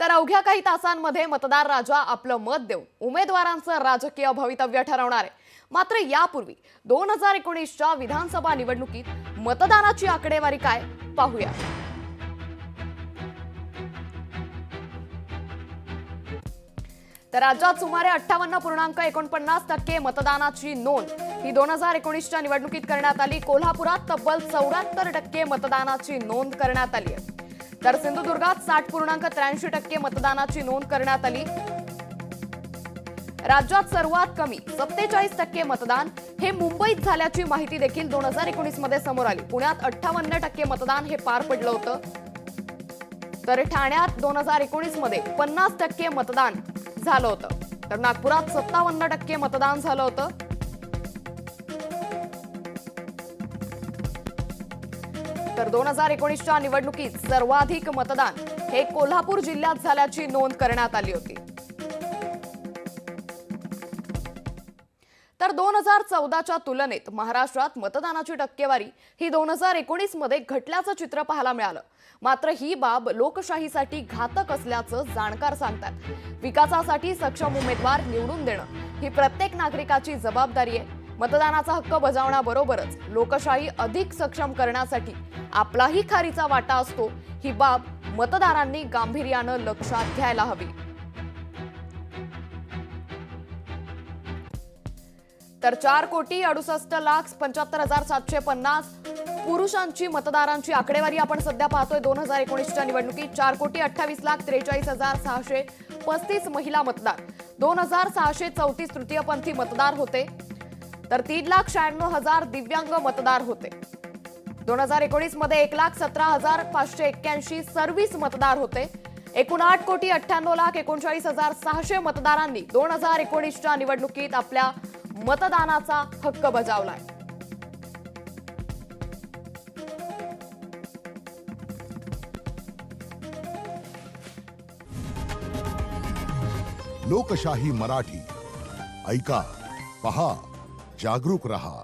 तर अवघ्या काही तासांमध्ये मतदार राजा आपलं मत देऊन उमेदवारांचं राजकीय भवितव्य ठरवणार आहे। मात्र यापूर्वी 2019च्या विधानसभा निवडणुकीत मतदानाची आकडेवारी काय पाहूया। तर राज्यात सुमारे 58.49% मतदानाची नोंद ही 2019च्या निवडणुकीत करण्यात आली। कोल्हापुरात तब्बल 74% मतदानाची नोंद करण्यात आली आहे। तर सिंधुदुर्गात 60.83% मतदानाची नोंद करण्यात आली। राज्यात सर्वात कमी 47% मतदान हे मुंबईत झाल्याची माहिती देखील 2019 मध्ये समोर आली। पुण्यात 58% मतदान हे पार पडलं होतं। तर ठाण्यात 2019 मध्ये 50% मतदान झालं होतं। तर नागपुरात 57% मतदान झालं होतं। तर 2019च्या निवडणुकीत सर्वाधिक मतदान हे कोल्हापूर जिल्ह्यात झाल्याची नोंद करण्यात आली होती। तर 2014च्या तुलनेत महाराष्ट्रात मतदानाची टक्केवारी ही 2019 मध्ये घटल्याचं चित्र पाहायला मिळालं। मात्र ही बाब लोकशाहीसाठी घातक असल्याचं जाणकार सांगतात। विकासासाठी सक्षम उमेदवार निवडून देणं ही प्रत्येक नागरिकाची जबाबदारी आहे। मतदानाचा हक्क बजावण्याबरोबरच लोकशाही अधिक सक्षम करण्यासाठी आपलाही खारीचा वाटा असतो। ही बाब मतदारांनी गांभीर्यानं लक्षात घ्यायला हवी। तर 4,68,75,750 पुरुषांची मतदारांची आकडेवारी आपण सध्या पाहतोय। 2019च्या निवडणुकीत 4,28,43,635 महिला मतदार, 2,634 तृतीयपंथी मतदार होते। तर 3,96,000 दिव्यांग मतदार होते। 2019 मध्ये 1,17,581 सर्व्हिस मतदार होते। एकूण 8,98,39,600 मतदारांनी 2019च्या निवडणुकीत आपल्या मतदानाचा हक्क बजावलाय। लोकशाही मराठी ऐका, पहा, जागरूक रहा।